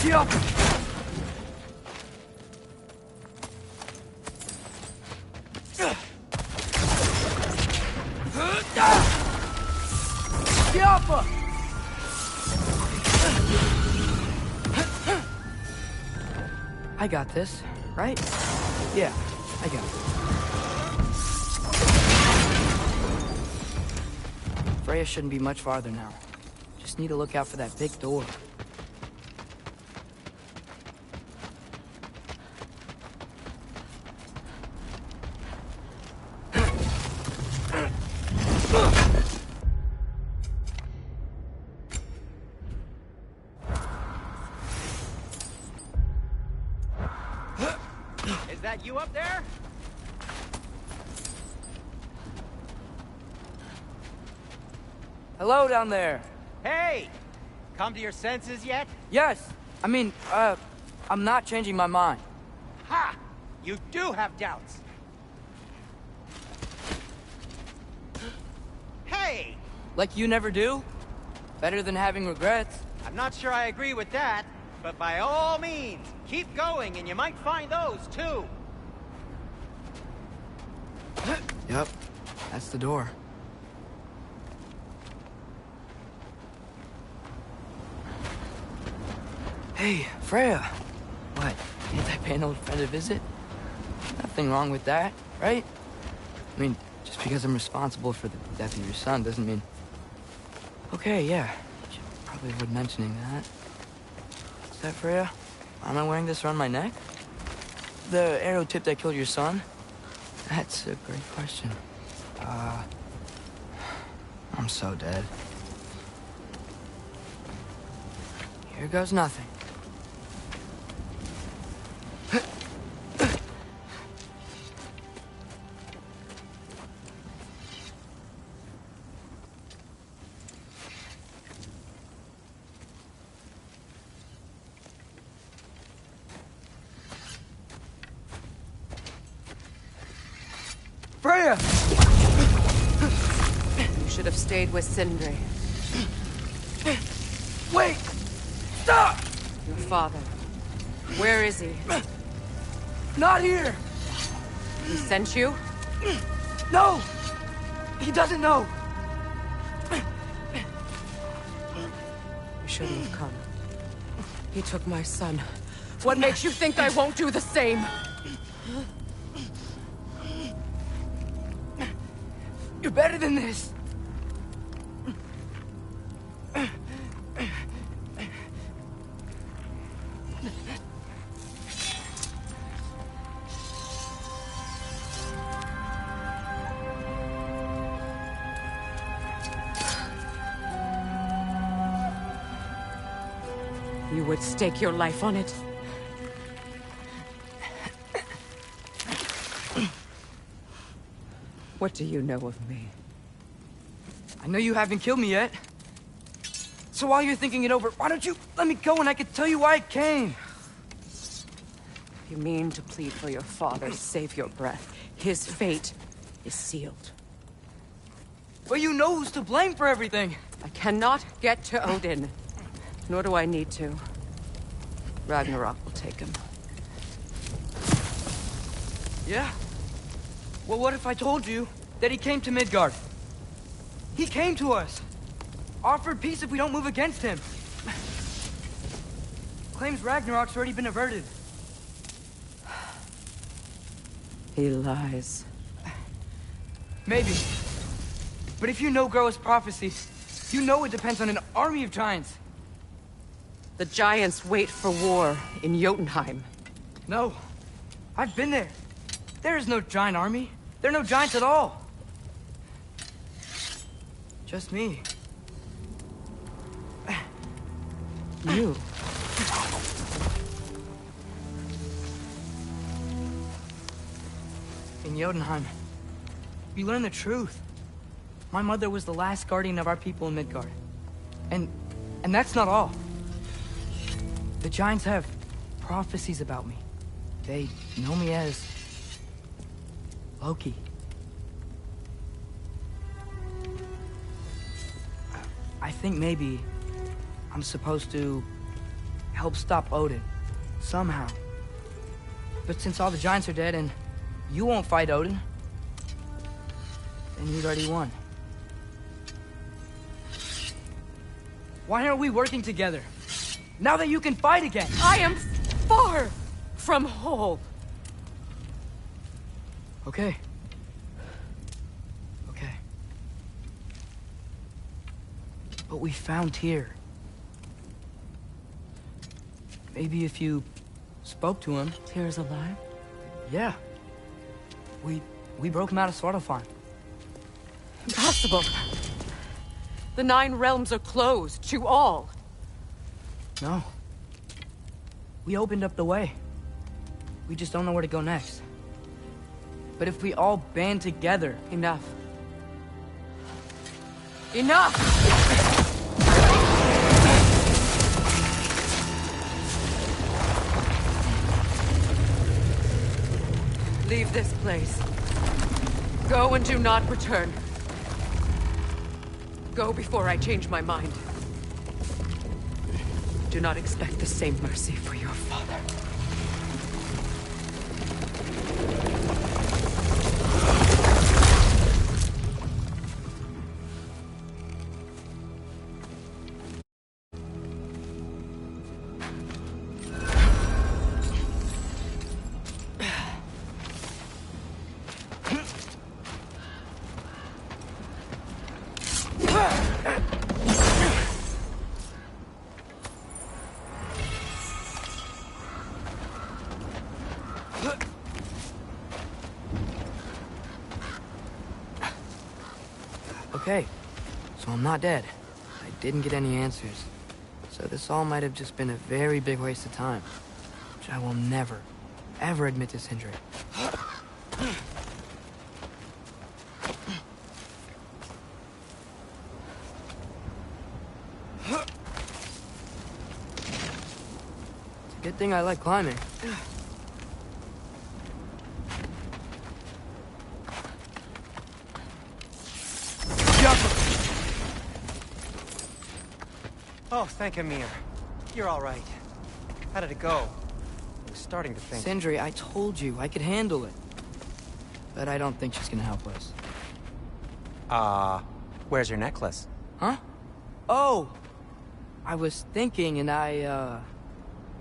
Get up! Get up! I got this, right? Yeah, I got it. Freya shouldn't be much farther now. Just need to look out for that big door. Is that you up there? Hello down there. Hey! Come to your senses yet? Yes, I'm not changing my mind. Ha! You do have doubts. Hey! Like you never do? Better than having regrets. I'm not sure I agree with that, but by all means, keep going and you might find those too. Yep, that's the door. Hey, Freya. What, can't I pay an old friend a visit? Nothing wrong with that, right? I mean, just because I'm responsible for the death of your son doesn't mean... Okay, yeah. Should probably avoid mentioning that. Is that Freya? Why am I wearing this around my neck? The arrow tip that killed your son? That's a great question. I'm so dead. Here goes nothing. Freya! You should have stayed with Sindri. Wait! Stop! Your father. Where is he? Not here! He sent you? No! He doesn't know! You shouldn't have come. He took my son. What makes you think I won't do the same? You're better than this! You would stake your life on it? What do you know of me? I know you haven't killed me yet. So while you're thinking it over, why don't you let me go and I can tell you why I came? You mean to plead for your father, save your breath. His fate is sealed. Well, you know who's to blame for everything. I cannot get to Odin. Nor do I need to. Ragnarok will take him. Yeah? Well, what if I told you that he came to Midgard? He came to us. Offered peace if we don't move against him. Claims Ragnarok's already been averted. He lies. Maybe. But if you know Groa's prophecy, you know it depends on an army of giants. The giants wait for war in Jotunheim. No. I've been there. There is no giant army. There are no giants at all. Just me. You. In Jotunheim, we learn the truth. My mother was the last guardian of our people in Midgard. And that's not all. The giants have prophecies about me. They know me as Loki. I think maybe I'm supposed to help stop Odin. Somehow. But since all the giants are dead and you won't fight Odin, then you'd already won. Why aren't we working together? Now that you can fight again! I am far from whole. Okay. Okay. But we found Tyr. Maybe if you spoke to him... Tyr's alive? Yeah. We broke him out of Svartalfheim. Impossible. The 9 realms are closed to all. No. We opened up the way. We just don't know where to go next. But if we all band together... Enough. Enough! Leave this place. Go and do not return. Go before I change my mind. Do not expect the same mercy for your father. Okay, so I'm not dead. I didn't get any answers. So this all might have just been a very big waste of time. Which I will never, ever admit to Sindri. It's a good thing I like climbing. Oh, thank Ymir. You're all right. How did it go? I was starting to think... Sindri, I told you I could handle it. But I don't think she's gonna help us. Where's your necklace? Huh? Oh! I was thinking and I,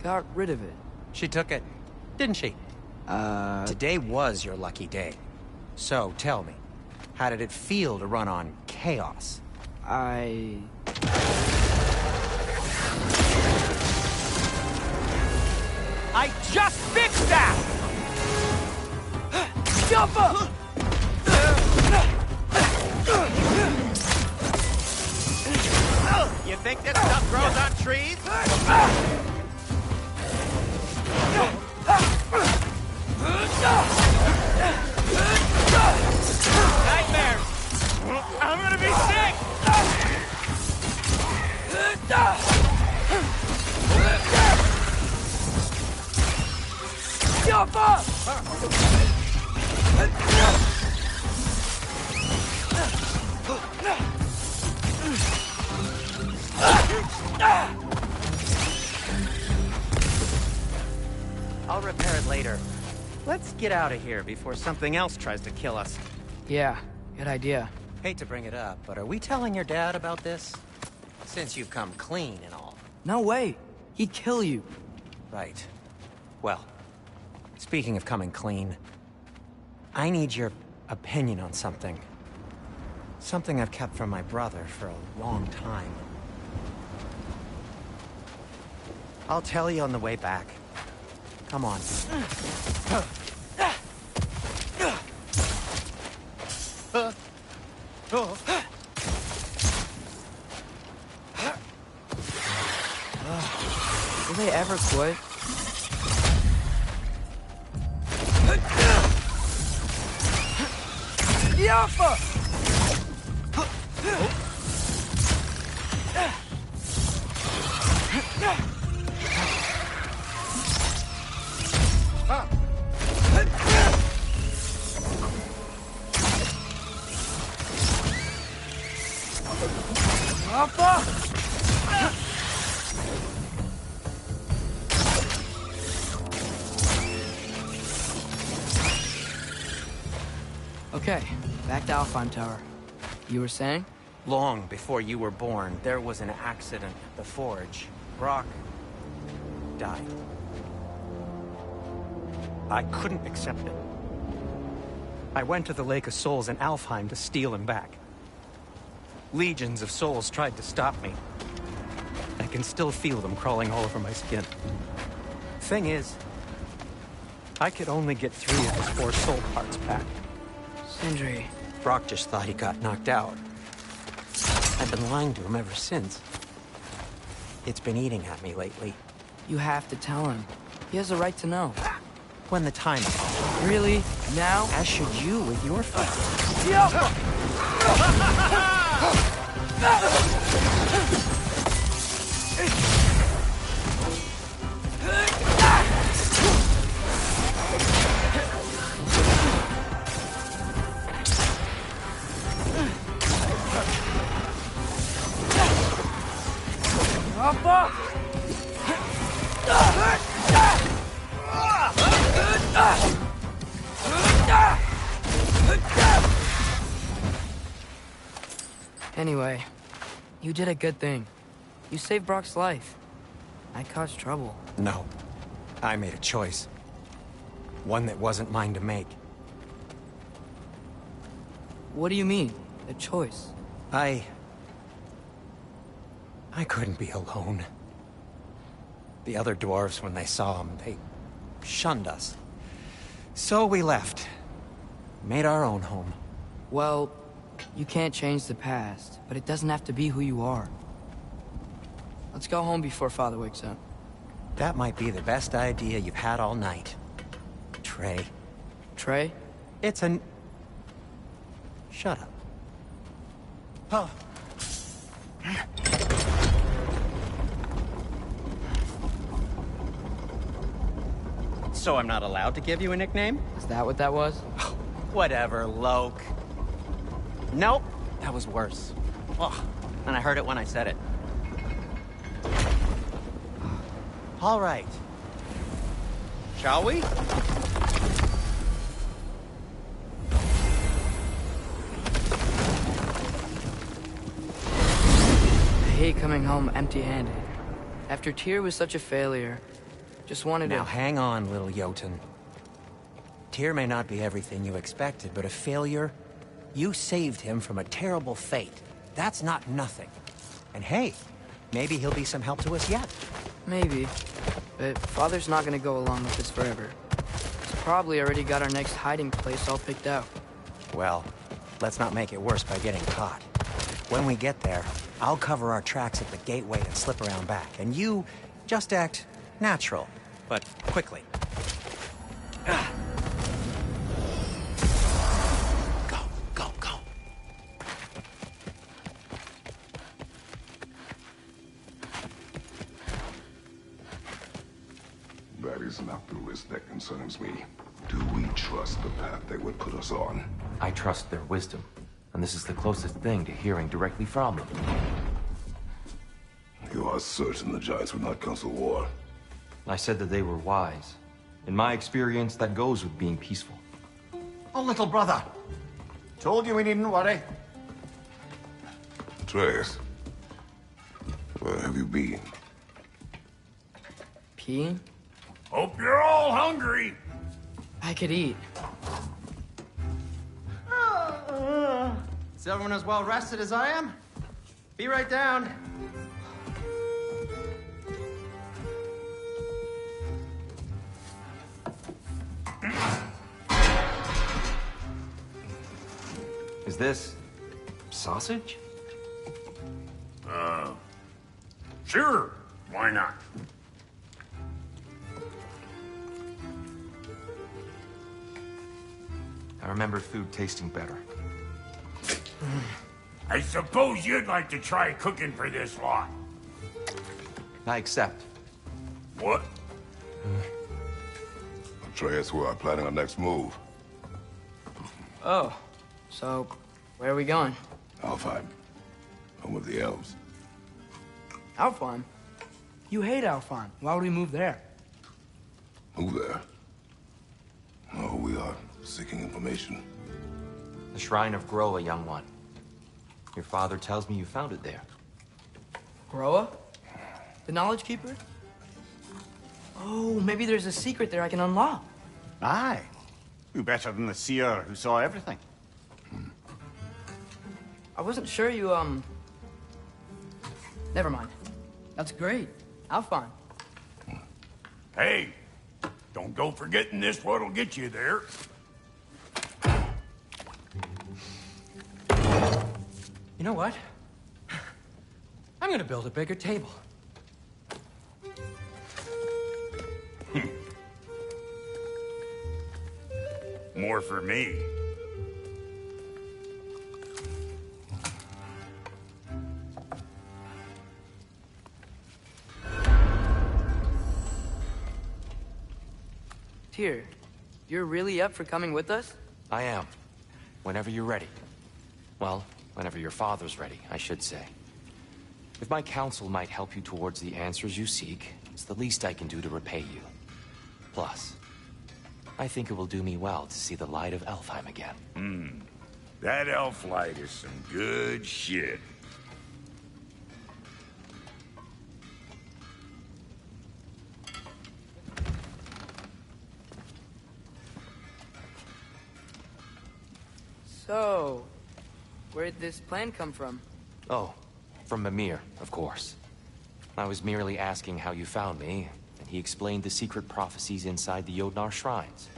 got rid of it. She took it, didn't she? Today was your lucky day. So, tell me, how did it feel to run on Chaos? I just fixed that! Jumper! You think this stuff grows on trees? Nightmares! I'm gonna be sick! Jumper! I'll repair it later. Let's get out of here before something else tries to kill us. Yeah, good idea. Hate to bring it up, but are we telling your dad about this? Since you've come clean and all. No way. He'd kill you. Right. Well, speaking of coming clean, I need your opinion on something. Something I've kept from my brother for a long time. I'll tell you on the way back. Come on. Will they ever quit? Yappa! Okay, back to Alfheim Tower. You were saying? Long before you were born, there was an accident at the forge. Brock died. I couldn't accept it. I went to the Lake of Souls in Alfheim to steal him back. Legions of souls tried to stop me. I can still feel them crawling all over my skin. Thing is, I could only get 3 of his 4 soul parts back. Sindri. Brock just thought he got knocked out. I've been lying to him ever since. It's been eating at me lately. You have to tell him. He has a right to know. When the time comes. Really? Now? As should you with your fight. Anyway, you did a good thing. You saved Brock's life. I caused trouble. No. I made a choice. One that wasn't mine to make. What do you mean? A choice? I couldn't be alone. The other dwarves, when they saw him, they shunned us. So we left. Made our own home. Well, you can't change the past, but it doesn't have to be who you are. Let's go home before Father wakes up. That might be the best idea you've had all night. Trey. Trey? It's an... Shut up. Oh. So I'm not allowed to give you a nickname? Is that what that was? Whatever, Loke. Nope, that was worse. Oh, and I heard it when I said it. All right. Shall we? I hate coming home empty-handed. After Tyr was such a failure, just wanted Now to... hang on, little Jotun. Tyr may not be everything you expected, but a failure? You saved him from a terrible fate. That's not nothing. And hey, maybe he'll be some help to us yet. Maybe. But Father's not gonna go along with this forever. He's probably already got our next hiding place all picked out. Well, let's not make it worse by getting caught. When we get there, I'll cover our tracks at the gateway and slip around back. And you just act natural, but quickly. Go, go, go. That is not the risk that concerns me. Do we trust the path they would put us on? I trust their wisdom, and this is the closest thing to hearing directly from them. You are certain the Giants would not counsel war? I said that they were wise. In my experience, that goes with being peaceful. Oh, little brother. Told you we needn't worry. Atreus, where have you been? Peeing? Hope you're all hungry. I could eat. Is everyone as well rested as I am? Be right down. Is this... sausage? Sure. Why not? I remember food tasting better. I suppose you'd like to try cooking for this lot. I accept. What? Atreus, we are planning our next move. Oh, so where are we going? Alfheim, home of the elves. Alfheim? You hate Alfheim. Why would we move there? Who there? Oh, we are seeking information. The Shrine of Groa, young one. Your father tells me you found it there. Groa? The Knowledge Keeper? Oh, maybe there's a secret there I can unlock. Aye. Who better than the seer who saw everything? I wasn't sure you, Never mind. That's great. How fun. Hey, don't go forgetting this what'll get you there. You know what? I'm gonna build a bigger table. More for me. Tyr, you're really up for coming with us? I am. Whenever you're ready. Well, whenever your father's ready, I should say. If my counsel might help you towards the answers you seek, it's the least I can do to repay you. Plus, I think it will do me well to see the light of Elfheim again. That elf light is some good shit. So, where'd this plan come from? Oh, from Mimir, of course. I was merely asking how you found me, and he explained the secret prophecies inside the Jotnar shrines.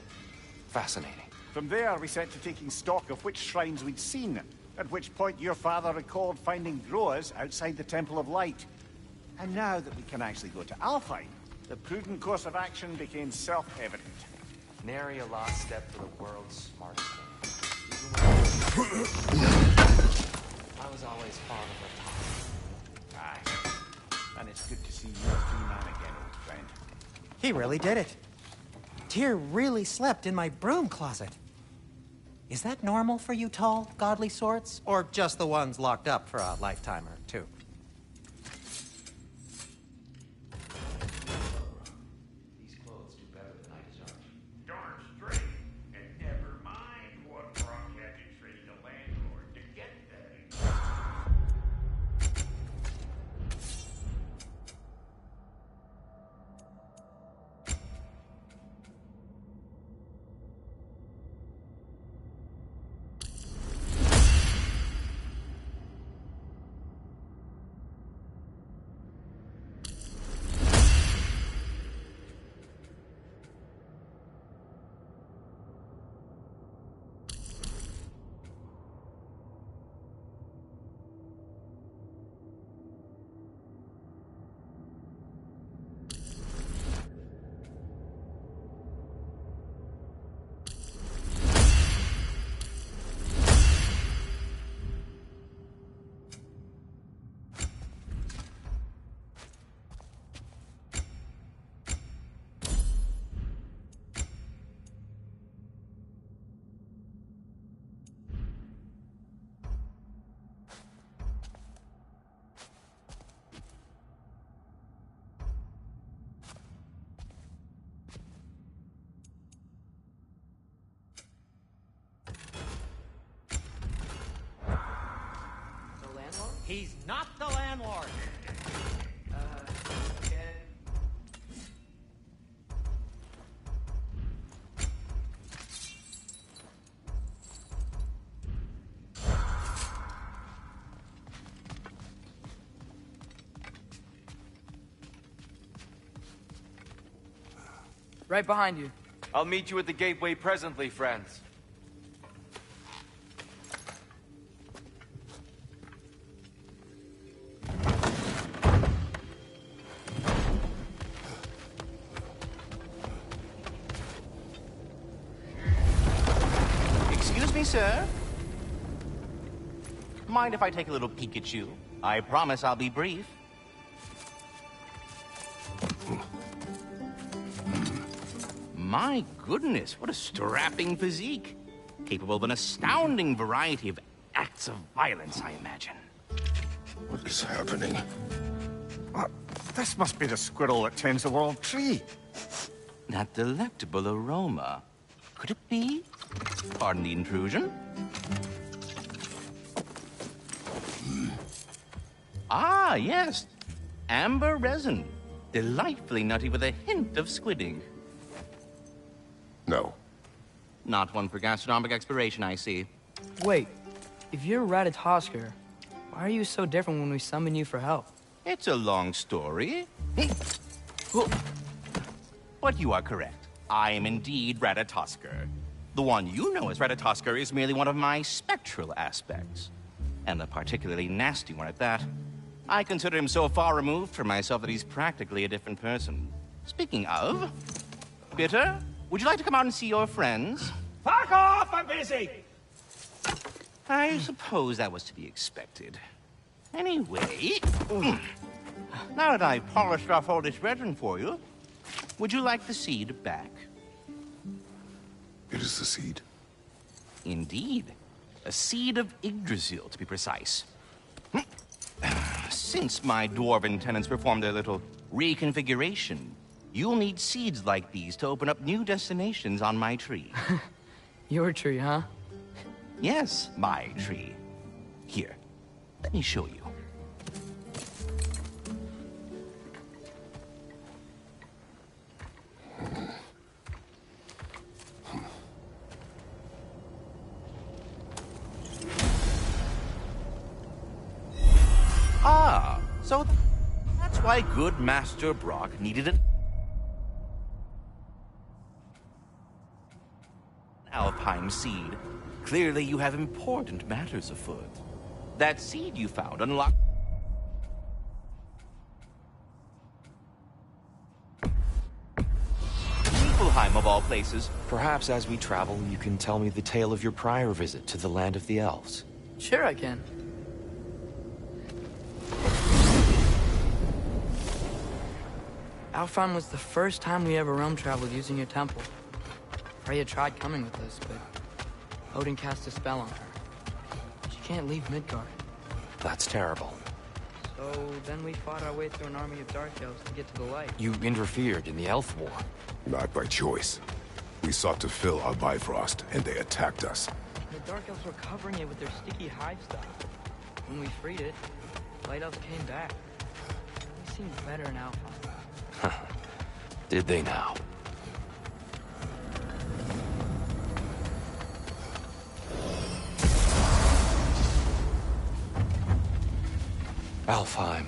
Fascinating. From there, we set to taking stock of which shrines we'd seen, at which point your father recalled finding Groa's outside the Temple of Light. And now that we can actually go to Alfheim, the prudent course of action became self-evident. Nary a lost step for the world's smartest man. I was always fond of her talk. Aye. And it's good to see you a free man again, old friend. He really did it. Tyr really slept in my broom closet. Is that normal for you tall, godly sorts? Or just the ones locked up for a lifetime or two? These clothes do better than I deserve. Darn straight. And never mind what Brock had to trade the landlord to get that. The landlord? He's not the landlord. Okay. Right behind you. I'll meet you at the gateway presently, friends. Excuse me, sir. Mind if I take a little peek at you? I promise I'll be brief. My goodness, what a strapping physique. Capable of an astounding variety of acts of violence, I imagine. What is happening? This must be the squirrel that tends the world tree. That delectable aroma. Could it be? Pardon the intrusion. Ah, yes. Amber resin. Delightfully nutty with a hint of squid ink. No. Not one for gastronomic exploration, I see. Wait, if you're Ratatoskr, why are you so different when we summon you for help? It's a long story. But you are correct. I am indeed Ratatoskr. The one you know as Ratatoskr is merely one of my spectral aspects. And a particularly nasty one at that. I consider him so far removed from myself that he's practically a different person. Speaking of... Bitter, would you like to come out and see your friends? Fuck off! I'm busy! I suppose that was to be expected. Anyway... Now that I've polished off all this resin for you, would you like the seed back? It is the seed. Indeed. A seed of Yggdrasil, to be precise. Since my dwarven tenants performed their little reconfiguration, you'll need seeds like these to open up new destinations on my tree. Your tree, huh? Yes, my tree. Here, let me show you. Ah, so that's why good Master Brock needed an Alfheim seed. Clearly you have important matters afoot. That seed you found unlocked... Niflheim, of all places. Perhaps as we travel, you can tell me the tale of your prior visit to the land of the elves. Sure I can. Alfheim was the first time we ever realm traveled using your temple. Freya tried coming with us, but Odin cast a spell on her. She can't leave Midgard. That's terrible. So then we fought our way through an army of dark elves to get to the light. You interfered in the Elf War. Not by choice. We sought to fill our Bifrost, and they attacked us. The dark elves were covering it with their sticky hive stuff. When we freed it, light elves came back. They seemed better in Alfheim. Did they now? Alfheim.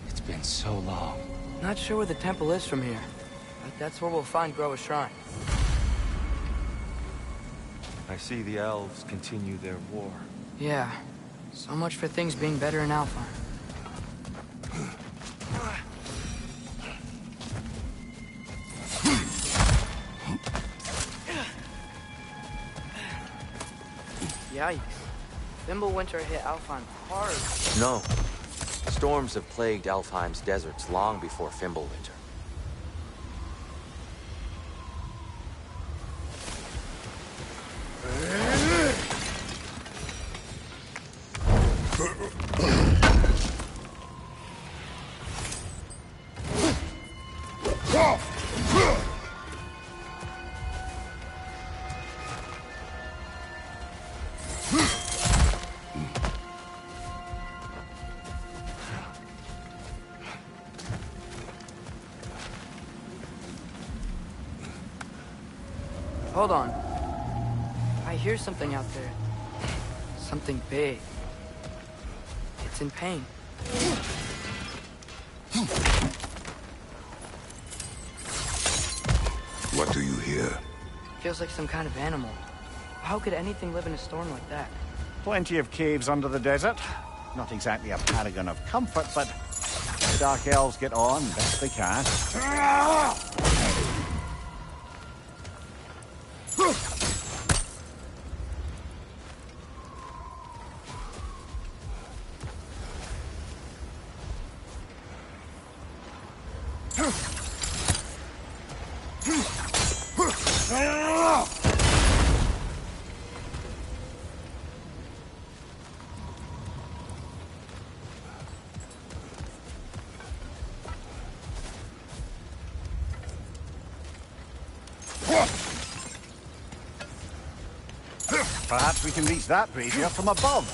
It's been so long. Not sure where the temple is from here, but that's where we'll find Groa's shrine. I see the elves continue their war. Yeah, so much for things being better in Alfheim. Yikes. Fimbulwinter hit Alfheim hard. No. Storms have plagued Alfheim's deserts long before Fimbulwinter. Hold on. I hear something out there. Something big. It's in pain. What do you hear? Feels like some kind of animal. How could anything live in a storm like that? Plenty of caves under the desert. Not exactly a paragon of comfort, but the Dark Elves get on best they can. Perhaps we can reach that brazier from above.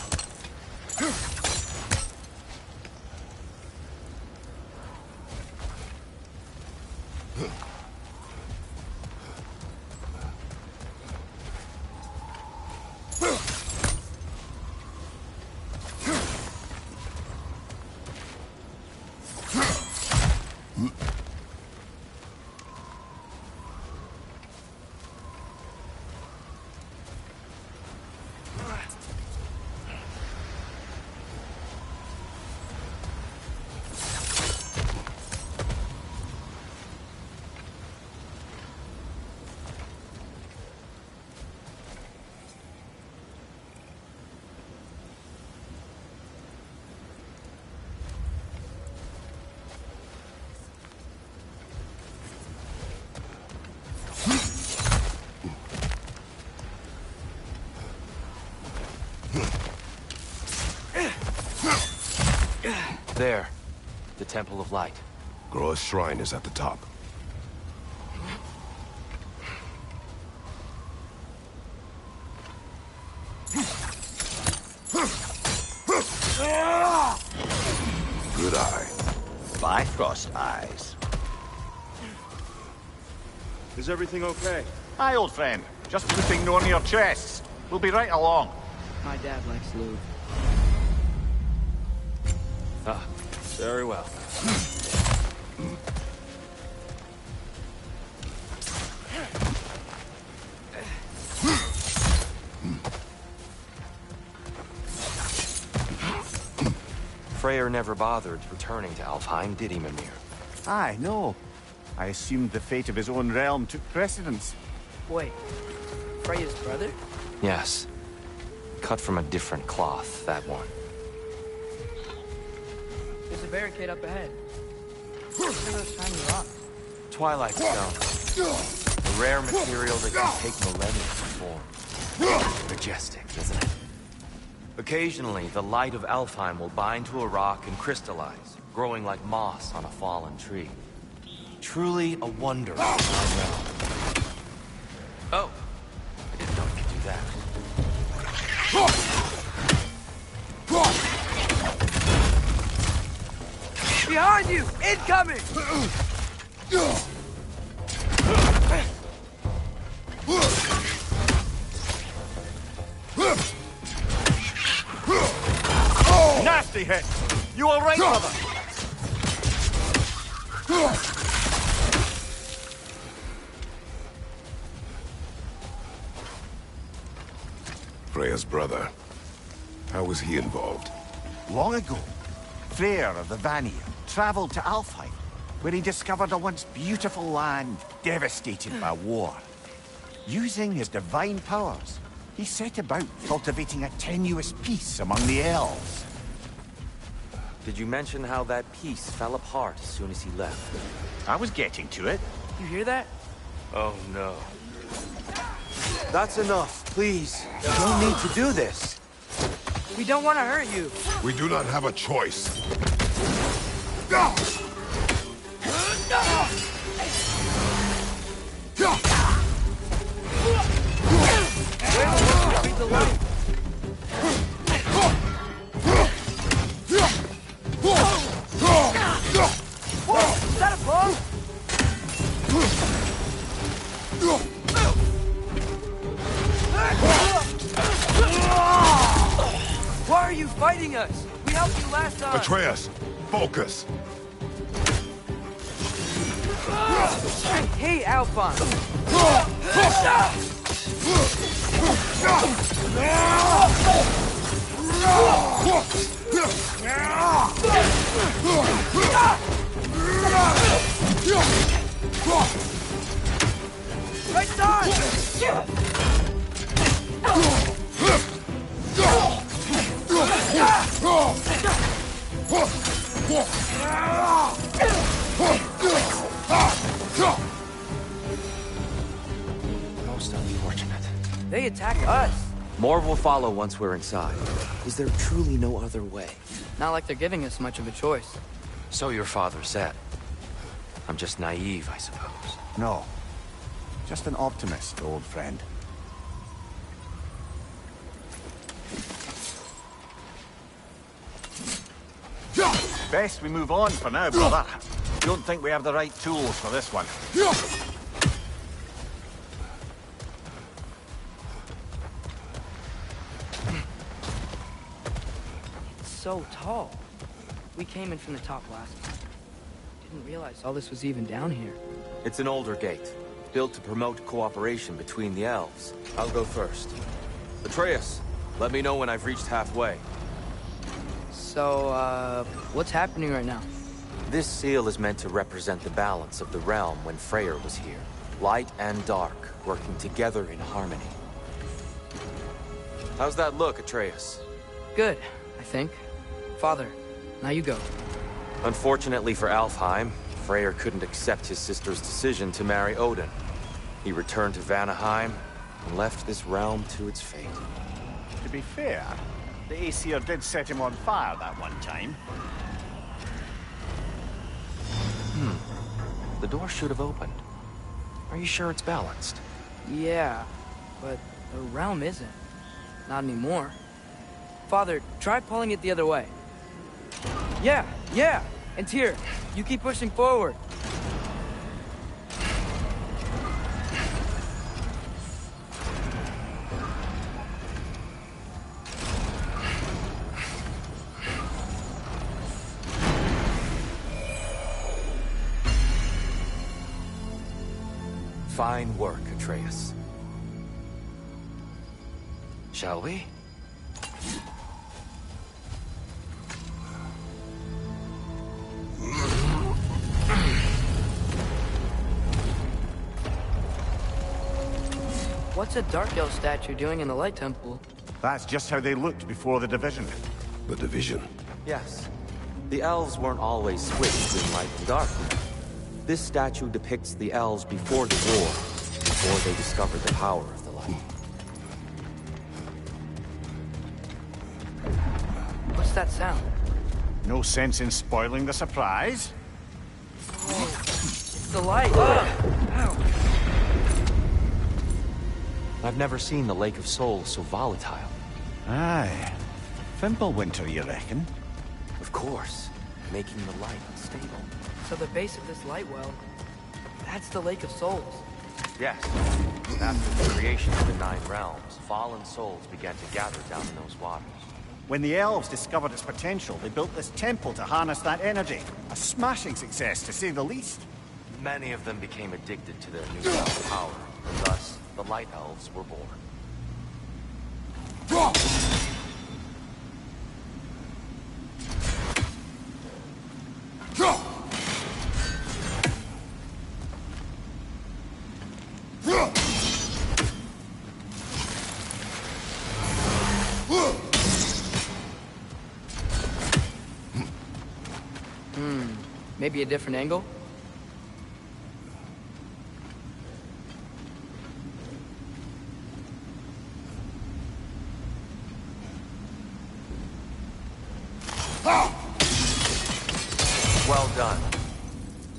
There. The Temple of Light. Groa's shrine is at the top. Good eye. Bifrost eyes. Is everything okay? Hi, old friend. Just putting on your chests. We'll be right along. My dad likes lube. Ah, very well. Freyr never bothered returning to Alfheim, did he, Mimir? Aye, no. I assumed the fate of his own realm took precedence. Wait, Freya's brother? Yes. Cut from a different cloth, that one. There's a barricade up ahead. What are those tiny rocks? Twilight Stone. A rare material that can take millennia to form. Majestic, isn't it? Occasionally, the light of Alfheim will bind to a rock and crystallize, growing like moss on a fallen tree. Truly a wonder of our realm. Oh, I didn't know it could do that. Behind you! Incoming! Nasty hit! You all right, brother? Freya's brother. How was he involved? Long ago, Freyr of the Vanir traveled to Alfheim, where he discovered a once beautiful land devastated by war. Using his divine powers, he set about cultivating a tenuous peace among the elves. Did you mention how that peace fell apart as soon as he left? I was getting to it. You hear that? Oh no. That's enough, please. You don't need to do this. We don't want to hurt you. We do not have a choice. Read the light. Is that a bomb? Why are you fighting us? We helped you last time. Atreus, focus. Hey, Alphonse. Right side! Most unfortunate. They attack us. More will follow once we're inside. Is there truly no other way? Not like they're giving us much of a choice. So your father said. I'm just naive, I suppose. No. Just an optimist, old friend. Best we move on for now, brother. Don't think we have the right tools for this one. It's so tall. We came in from the top last time. Didn't realize all this was even down here. It's an older gate, built to promote cooperation between the elves. I'll go first. Atreus, let me know when I've reached halfway. So, what's happening right now? This seal is meant to represent the balance of the realm when Freyr was here. Light and dark, working together in harmony. How's that look, Atreus? Good, I think. Father, now you go. Unfortunately for Alfheim, Freyr couldn't accept his sister's decision to marry Odin. He returned to Vanaheim and left this realm to its fate. To be fair, the Aesir did set him on fire that one time. The door should have opened. Are you sure it's balanced? Yeah, but the realm isn't. Not anymore. Father, try pulling it the other way. Yeah! And Tyr, you keep pushing forward. Fine work, Atreus. Shall we? What's a Dark Elf statue doing in the Light Temple? That's just how they looked before the division. The division. Yes. The elves weren't always switched in light and dark. This statue depicts the elves before the war, before they discovered the power of the light. What's that sound? No sense in spoiling the surprise. It's the light! Ow! I've never seen the Lake of Souls so volatile. Aye. Fimbulwinter, you reckon? Of course, making the light unstable. So the base of this light well, that's the Lake of Souls. Yes. After the creation of the Nine Realms, fallen souls began to gather down in those waters. When the elves discovered its potential, they built this temple to harness that energy. A smashing success, to say the least. Many of them became addicted to their newfound power, and thus, the Light Elves were born. Maybe a different angle? Well done.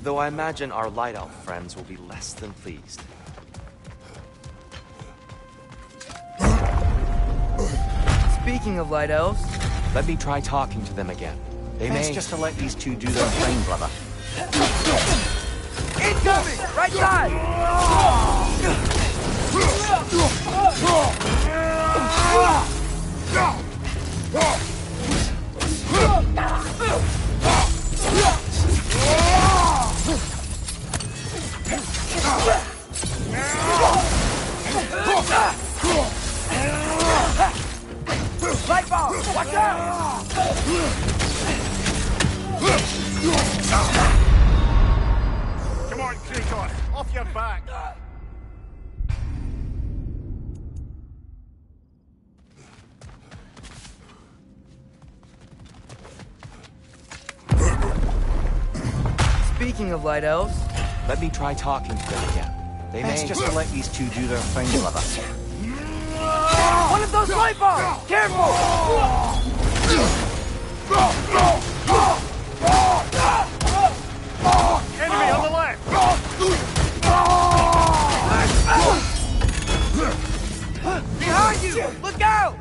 Though I imagine our Light Elf friends will be less than pleased. Speaking of Light Elves... Let me try talking to them again. They Best may... just to let these two do their thing, brother. Incoming! Right side! Light ball! Watch out! Come on, Kratos! Off your back! Speaking of Light Elves... Let me try talking to them again. They Best may... just to let these two do their thing, brother. One of those light balls! Careful! Enemy on the left! Behind you! Look out!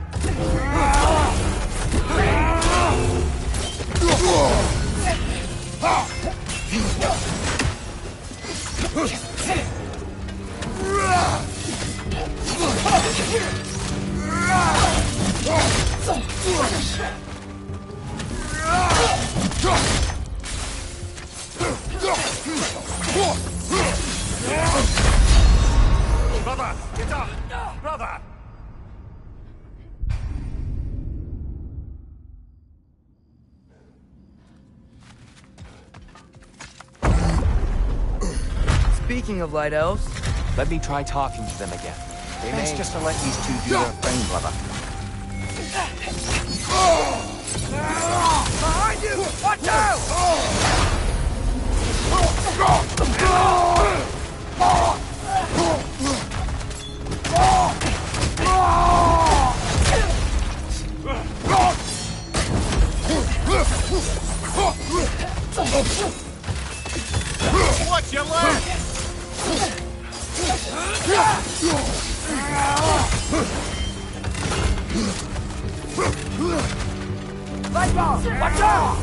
Brother, get up! Brother! Speaking of Light Elves... Let me try talking to them again. They Best may... just to let these two do their thing, brother. Behind you! Watch out! Watch out!